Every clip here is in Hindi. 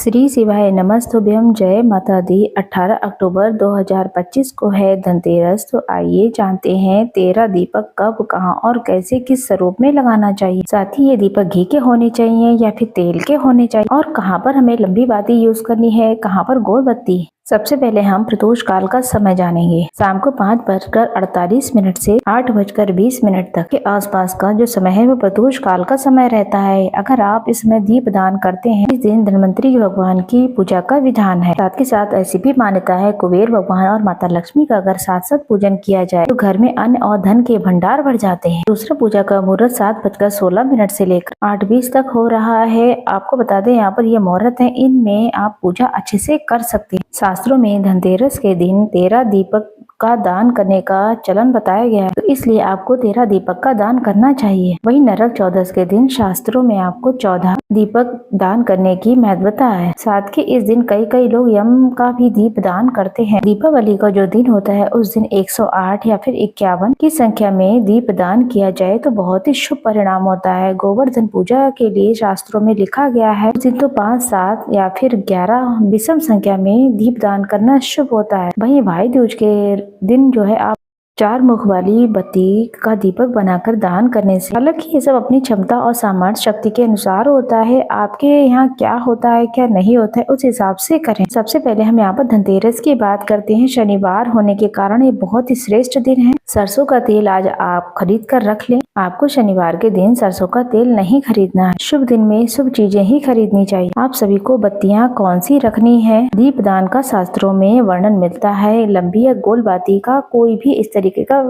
श्री शिवाय नमस्तुभ्यं। जय माता दी। 18 अक्टूबर 2025 को है धनतेरस। तो आइए जानते हैं 13 दीपक कब, कहां और कैसे किस स्वरूप में लगाना चाहिए। साथ ही ये दीपक घी के होने चाहिए या फिर तेल के होने चाहिए और कहां पर हमें लंबी बाती यूज करनी है, कहां पर गोल बत्ती। सबसे पहले हम प्रदोष काल का समय जानेंगे। शाम को 5:48 से 8:20 तक के आसपास का जो समय है वो प्रदोष काल का समय रहता है। अगर आप इसमें दीप दान करते हैं, इस दिन धन्वंतरी भगवान की पूजा का विधान है। साथ के साथ ऐसी भी मान्यता है कुबेर भगवान और माता लक्ष्मी का अगर साथ साथ पूजन किया जाए तो घर में अन्न और धन के भंडार बढ़ जाते हैं। दूसरा पूजा का मुहूर्त 7:16 से लेकर 8:20 तक हो रहा है। आपको बता दें यहाँ पर ये मुहूर्त है, इनमें आप पूजा अच्छे से कर सकते हैं। शास्त्रों में धनतेरस के दिन 13 दीपक का दान करने का चलन बताया गया है, तो इसलिए आपको 13 दीपक का दान करना चाहिए। वहीं नरक चौदस के दिन शास्त्रों में आपको 14 दीपक दान करने की महत्वता है। साथ ही इस दिन कई लोग यम का भी दीप दान करते हैं। दीपावली का जो दिन होता है उस दिन 108 या फिर 51 की संख्या में दीप दान किया जाए तो बहुत ही शुभ परिणाम होता है। गोवर्धन पूजा के लिए शास्त्रों में लिखा गया है उस दिन तो 5, 7 या फिर 11 विषम संख्या में दीप दान करना शुभ होता है। वहीं भाई दूज के दिन जो है आप 4 मुख वाली बत्ती का दीपक बनाकर दान करने से, हालांकि ये सब अपनी क्षमता और सामर्थ्य शक्ति के अनुसार होता है। आपके यहाँ क्या होता है क्या नहीं होता है उस हिसाब से करें। सबसे पहले हम यहाँ पर धनतेरस की बात करते हैं। शनिवार होने के कारण ये बहुत ही श्रेष्ठ दिन है। सरसों का तेल आज आप खरीद कर रख लें। आपको शनिवार के दिन सरसों का तेल नहीं खरीदना है। शुभ दिन में शुभ चीजें ही खरीदनी चाहिए। आप सभी को बत्तियां कौन सी रखनी है, दीपदान का शास्त्रों में वर्णन मिलता है। लंबी या गोल बाती का कोई भी इस तरीके का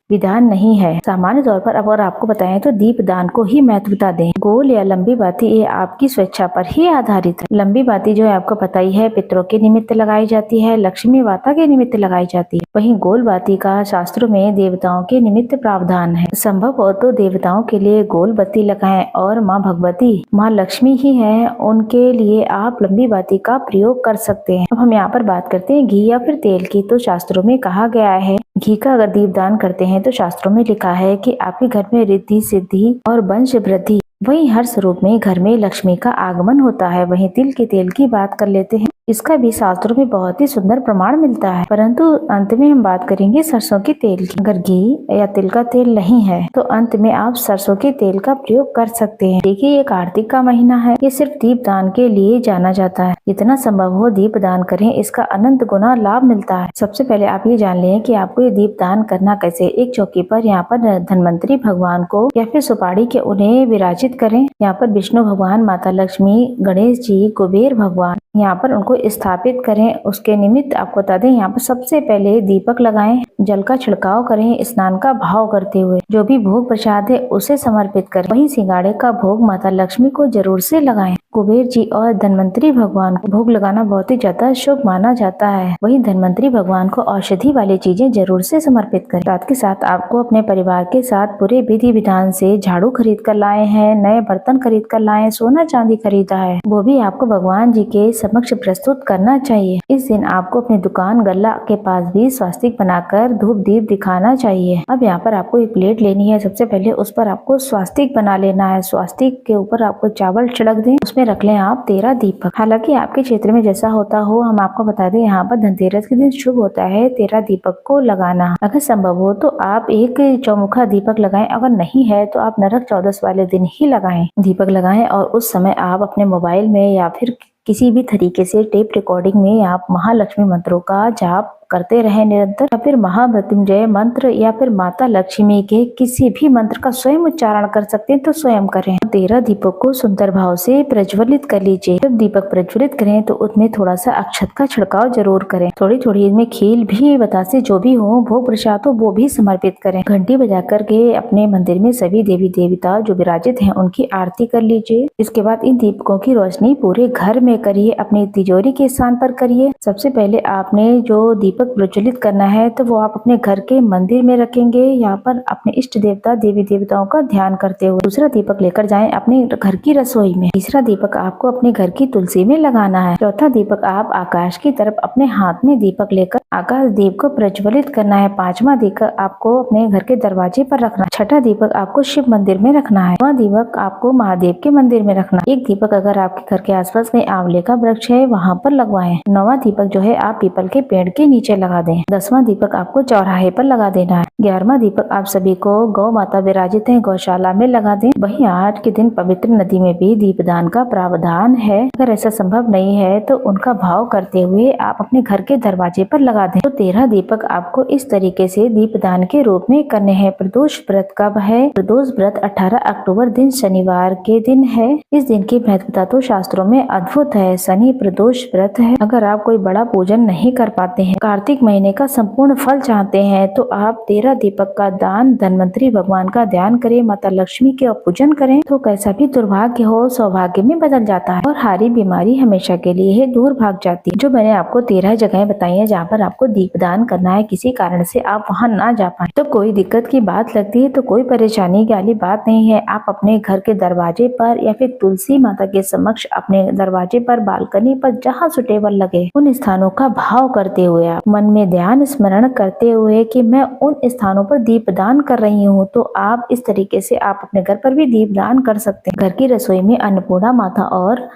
विधान नहीं है। सामान्य तौर पर अगर आपको बताएं तो दीप दान को ही महत्वता दें। गोल या लंबी बाती ये आपकी स्वेच्छा पर ही आधारित है। लंबी बाती जो है आपको पता ही है पितरों के निमित्त लगाई जाती है, लक्ष्मी माता के निमित्त लगाई जाती है। वहीं गोल बाती का शास्त्रों में देवताओं के निमित्त प्रावधान है। संभव हो तो देवताओं के लिए गोल बत्ती लगाएं और माँ भगवती माँ लक्ष्मी ही है, उनके लिए आप लंबी बाती का प्रयोग कर सकते हैं। अब हम यहाँ पर बात करते हैं घी या फिर तेल की। तो शास्त्रों में कहा गया है घी का अगर दीपदान करते हैं तो शास्त्रों में लिखा है कि आपके घर में रिद्धि सिद्धि और वंश वृद्धि, वहीं हर स्वरूप में घर में लक्ष्मी का आगमन होता है। वहीं तिल के तेल की बात कर लेते हैं। इसका भी शास्त्रों में बहुत ही सुंदर प्रमाण मिलता है, परंतु अंत में हम बात करेंगे सरसों के तेल की। अगर घी या तिल का तेल नहीं है तो अंत में आप सरसों के तेल का प्रयोग कर सकते हैं। देखिए ये कार्तिक का महीना है, ये सिर्फ दीप दान के लिए जाना जाता है। जितना संभव हो दीप दान करें, इसका अनंत गुना लाभ मिलता है। सबसे पहले आप ये जान लें कि आपको ये दीप दान करना कैसे। एक चौकी पर यहाँ पर धन्वंतरी भगवान को या फिर सुपारी के उन्हें विराजित करें। यहाँ पर विष्णु भगवान, माता लक्ष्मी, गणेश जी, कुबेर भगवान यहाँ पर उनको स्थापित करें। उसके निमित्त आपको बता दें यहाँ पर सबसे पहले दीपक लगाएं, जल का छिड़काव करें, स्नान का भाव करते हुए जो भी भोग प्रसाद है उसे समर्पित करें। वहीं सिंगाड़े का भोग माता लक्ष्मी को जरूर से लगाएं। कुबेर जी और धन्वंतरी भगवान को भोग लगाना बहुत ही ज्यादा शुभ माना जाता है। वहीं धन्वंतरी भगवान को औषधि वाली चीजें जरूर से समर्पित करें। साथ के साथ आपको अपने परिवार के साथ पूरे विधि विधान से झाड़ू खरीद कर लाए हैं, नए बर्तन खरीद कर लाए, सोना चांदी खरीदा है, वो भी आपको भगवान जी के समक्ष प्रस्तुत करना चाहिए। इस दिन आपको अपनी दुकान गल्ला के पास भी स्वास्तिक बनाकर धूप दीप दिखाना चाहिए। अब यहाँ पर आपको एक प्लेट लेनी है। सबसे पहले उस पर आपको स्वास्तिक बना लेना है। स्वास्तिक के ऊपर आपको चावल छिड़क दें, उसमें रख लें आप 13 दीपक। हालांकि आपके क्षेत्र में जैसा होता हो हम आपको बता दें, यहाँ पर धनतेरस के दिन शुभ होता है 13 दीपक को लगाना। अगर संभव हो तो आप एक चौमुखा दीपक लगाएं, अगर नहीं है तो आप नरक चौदस वाले दिन ही लगाएं, दीपक लगाएं। और उस समय आप अपने मोबाइल में या फिर किसी भी तरीके से टेप रिकॉर्डिंग में आप महालक्ष्मी मंत्रों का जाप करते रहे निरंतर, या फिर महामृत्युंजय मंत्र या फिर माता लक्ष्मी के किसी भी मंत्र का स्वयं उच्चारण कर सकते हैं तो स्वयं करें। 13 दीपक को सुंदर भाव से प्रज्वलित कर लीजिए। जब दीपक प्रज्वलित करें तो उसमें थोड़ा सा अक्षत का छिड़काव जरूर करें। थोड़ी थोड़ी इसमें खील भी, बतासे जो भी हो, भोग प्रसाद हो वो भी समर्पित करें। घंटी बजा करके अपने मंदिर में सभी देवी देवता जो विराजित हैं उनकी आरती कर लीजिए। इसके बाद इन दीपकों की रोशनी पूरे घर में करिए, अपनी तिजोरी के स्थान पर करिए। सबसे पहले आपने जो दीपक दीपक प्रज्वलित करना है तो वो आप अपने घर के मंदिर में रखेंगे, यहाँ पर अपने इष्ट देवता देवी देवताओं का ध्यान करते हुए। दूसरा दीपक लेकर जाएं अपने घर की रसोई में। तीसरा दीपक आपको अपने घर की तुलसी में लगाना है। चौथा दीपक आप आकाश की तरफ अपने हाथ में दीपक लेकर आकाश दीप को प्रज्वलित करना है। पांचवा दीपक आपको अपने घर के दरवाजे पर रखना है। छठा दीपक आपको शिव मंदिर में रखना है। नौवां दीपक आपको महादेव के मंदिर में रखना है। एक दीपक अगर आपके घर के आसपास कहीं आंवले का वृक्ष है वहाँ पर लगवाएं। नौवां दीपक जो है आप पीपल के पेड़ के नीचे लगा दें। 10वां दीपक आपको चौराहे पर लगा देना है। 11वां दीपक आप सभी को गौ माता विराजित है गौशाला में लगा दें। वहीं आज के दिन पवित्र नदी में भी दीपदान का प्रावधान है। अगर ऐसा संभव नहीं है तो उनका भाव करते हुए आप अपने घर के दरवाजे पर लगा दें। तो 13 दीपक आपको इस तरीके से दीपदान के रूप में करने हैं। प्रदोष व्रत कब है? प्रदोष व्रत 18 अक्टूबर दिन शनिवार के दिन है। इस दिन की महत्वता तो शास्त्रों में अद्भुत है। शनि प्रदोष व्रत है। अगर आप कोई बड़ा पूजन नहीं कर पाते हैं, कार्तिक महीने का संपूर्ण फल चाहते हैं तो आप 13 दीपक का दान धन्वंतरी भगवान का ध्यान करें, माता लक्ष्मी के पूजन करें तो कैसा भी दुर्भाग्य हो सौभाग्य में बदल जाता है और हारी बीमारी हमेशा के लिए दूर भाग जाती है। जो मैंने आपको 13 जगहें बताई है जहाँ पर आपको दीपदान करना है, किसी कारण से आप वहाँ ना जा पाए तो कोई दिक्कत की बात लगती है तो कोई परेशानी वाली बात नहीं है। आप अपने घर के दरवाजे पर या फिर तुलसी माता के समक्ष अपने दरवाजे पर, बालकनी पर, जहाँ सुटेबल लगे उन स्थानों का भाव करते हुए आप मन में ध्यान स्मरण करते हुए कि मैं उन स्थानों पर दीपदान कर रही हूँ, तो आप इस तरीके से आप अपने घर पर भी दीपदान कर सकते हैं। घर की रसोई में अन्नपूर्णा माता और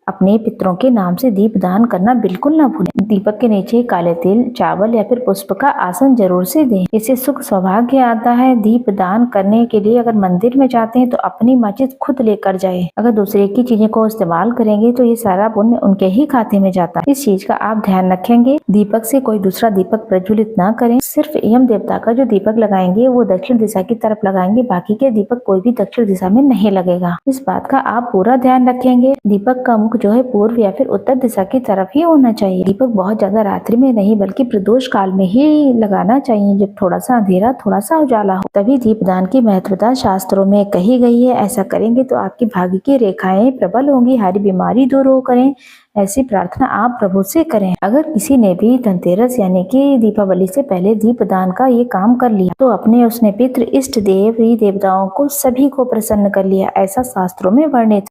अपने पितरों के नाम से दीप दान करना बिल्कुल ना भूलें। दीपक के नीचे काले तिल, चावल या फिर पुष्प का आसन जरूर से दें। इससे सुख सौभाग्य आता है। दीप दान करने के लिए अगर मंदिर में जाते हैं तो अपनी मस्जिद खुद लेकर जाए। अगर दूसरे की चीजें को इस्तेमाल करेंगे तो ये सारा पुण्य उनके ही खाते में जाता है। इस चीज का आप ध्यान रखेंगे। दीपक से कोई दूसरा दीपक प्रज्वलित ना करें। सिर्फ यम देवता का जो दीपक लगाएंगे वो दक्षिण दिशा की तरफ लगाएंगे, बाकी के दीपक कोई भी दक्षिण दिशा में नहीं लगेगा। इस बात का आप पूरा ध्यान रखेंगे। दीपक का मुख जो है पूर्व या फिर उत्तर दिशा की तरफ ही होना चाहिए। दीपक बहुत ज्यादा रात्रि में नहीं बल्कि प्रदोष काल में ही लगाना चाहिए, जब थोड़ा सा अंधेरा थोड़ा सा उजाला हो। तभी दीपदान की महत्वता शास्त्रों में कही गई है। ऐसा करेंगे तो आपकी भाग्य की रेखाएं प्रबल होंगी, हरी बीमारी दूर हो करें, ऐसी प्रार्थना आप प्रभु से करें। अगर किसी ने भी धनतेरस यानी कि दीपावली से पहले दीपदान का ये काम कर लिया तो अपने उसने पितृ इष्ट देवी देवताओं को सभी को प्रसन्न कर लिया, ऐसा शास्त्रों में वर्णित।